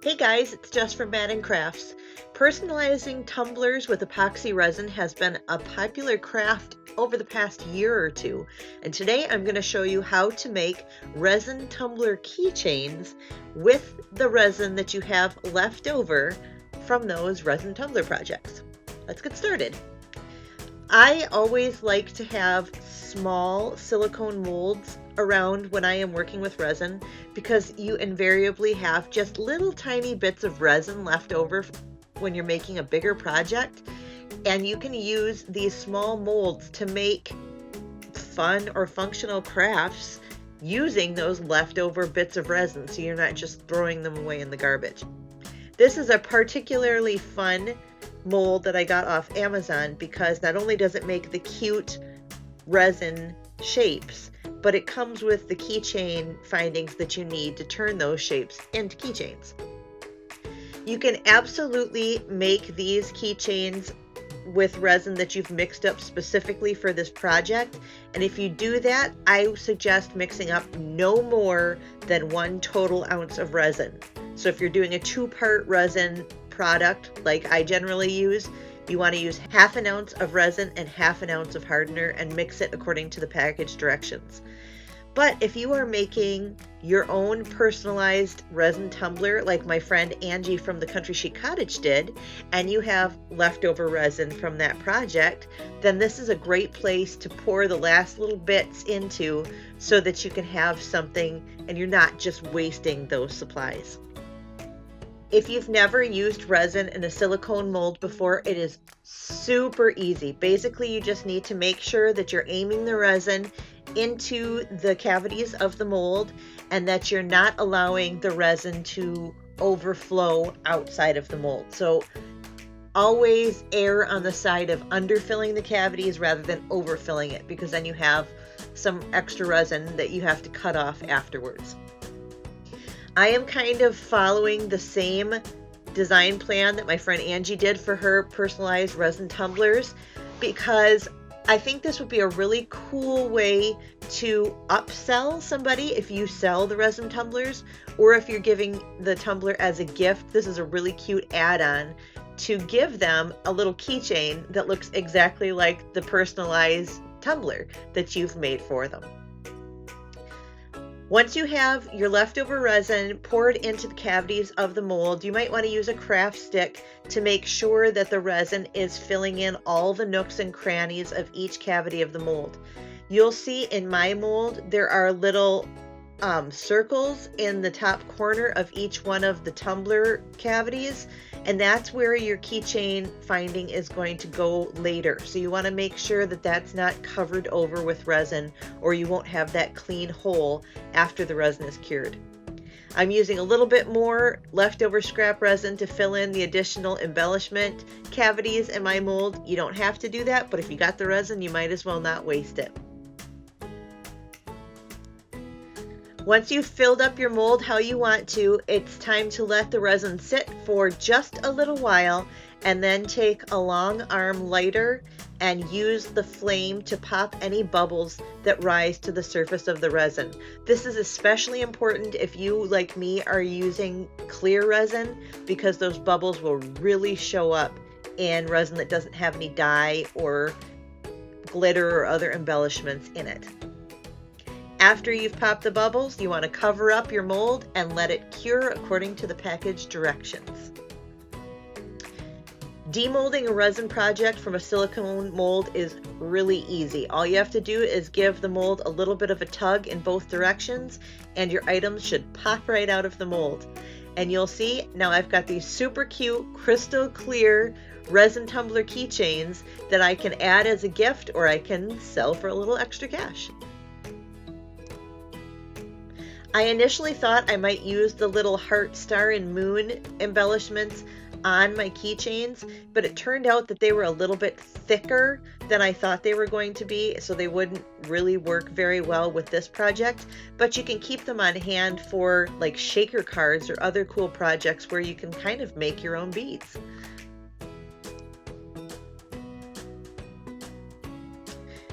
Hey guys, it's Jess from Madden Crafts. Personalizing tumblers with epoxy resin has been a popular craft over the past year or two, and today I'm going to show you how to make resin tumbler keychains with the resin that you have left over from those resin tumbler projects. Let's get started. I always like to have small silicone molds around when I am working with resin because you invariably have just little tiny bits of resin left over when you're making a bigger project, and you can use these small molds to make fun or functional crafts using those leftover bits of resin, so you're not just throwing them away in the garbage. This is a particularly fun mold that I got off Amazon because not only does it make the cute resin shapes, but it comes with the keychain findings that you need to turn those shapes into keychains. You can absolutely make these keychains with resin that you've mixed up specifically for this project, and if you do that, I suggest mixing up no more than 1 total ounce of resin. So if you're doing a 2-part resin product like I generally use, you want to use 1/2 ounce of resin and 1/2 ounce of hardener and mix it according to the package directions. But if you are making your own personalized resin tumbler like my friend Angie from the Country Chic Cottage did, and you have leftover resin from that project, then this is a great place to pour the last little bits into so that you can have something and you're not just wasting those supplies. If you've never used resin in a silicone mold before, it is super easy. Basically, you just need to make sure that you're aiming the resin into the cavities of the mold and that you're not allowing the resin to overflow outside of the mold. So always err on the side of underfilling the cavities rather than overfilling it, because then you have some extra resin that you have to cut off afterwards. I am kind of following the same design plan that my friend Angie did for her personalized resin tumblers because I think this would be a really cool way to upsell somebody if you sell the resin tumblers, or if you're giving the tumbler as a gift. This is a really cute add-on to give them a little keychain that looks exactly like the personalized tumbler that you've made for them. Once you have your leftover resin poured into the cavities of the mold, you might want to use a craft stick to make sure that the resin is filling in all the nooks and crannies of each cavity of the mold. You'll see in my mold there are little circles in the top corner of each one of the tumbler cavities, and that's where your keychain finding is going to go later. So you want to make sure that that's not covered over with resin, or you won't have that clean hole after the resin is cured. I'm using a little bit more leftover scrap resin to fill in the additional embellishment cavities in my mold. You don't have to do that, but if you got the resin, you might as well not waste it. Once you've filled up your mold how you want to, it's time to let the resin sit for just a little while, and then take a long arm lighter and use the flame to pop any bubbles that rise to the surface of the resin. This is especially important if you, like me, are using clear resin, because those bubbles will really show up in resin that doesn't have any dye or glitter or other embellishments in it. After you've popped the bubbles, you want to cover up your mold and let it cure according to the package directions. Demolding a resin project from a silicone mold is really easy. All you have to do is give the mold a little bit of a tug in both directions, and your items should pop right out of the mold. And you'll see, now I've got these super cute, crystal clear resin tumbler keychains that I can add as a gift, or I can sell for a little extra cash. I initially thought I might use the little heart, star, and moon embellishments on my keychains, but it turned out that they were a little bit thicker than I thought they were going to be, so they wouldn't really work very well with this project. But you can keep them on hand for like shaker cards or other cool projects where you can kind of make your own beads.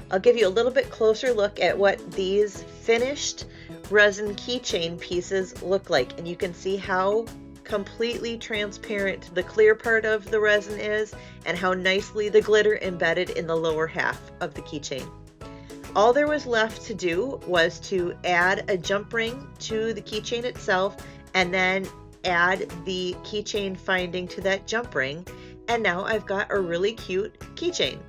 I'll give you a little bit closer look at what these finished resin keychain pieces look like, and you can see how completely transparent the clear part of the resin is, and how nicely the glitter embedded in the lower half of the keychain. All there was left to do was to add a jump ring to the keychain itself, and then add the keychain finding to that jump ring, and now I've got a really cute keychain.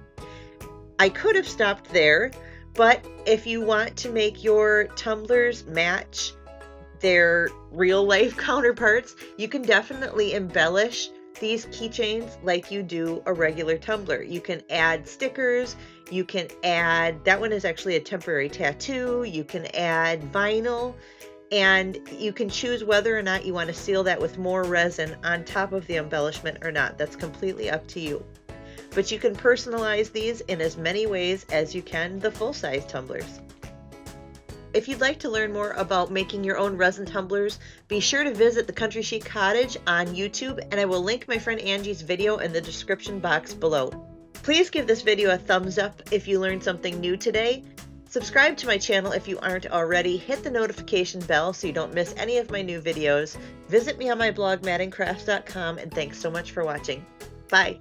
I could have stopped there, but if you want to make your tumblers match their real life counterparts, you can definitely embellish these keychains like you do a regular tumbler. You can add stickers, you can add, that one is actually a temporary tattoo, you can add vinyl, and you can choose whether or not you want to seal that with more resin on top of the embellishment or not. That's completely up to you. But you can personalize these in as many ways as you can the full-size tumblers. If you'd like to learn more about making your own resin tumblers, be sure to visit the Country Chic Cottage on YouTube, and I will link my friend Angie's video in the description box below. Please give this video a thumbs up if you learned something new today. Subscribe to my channel if you aren't already. Hit the notification bell so you don't miss any of my new videos. Visit me on my blog, maddencrafts.com, and thanks so much for watching. Bye.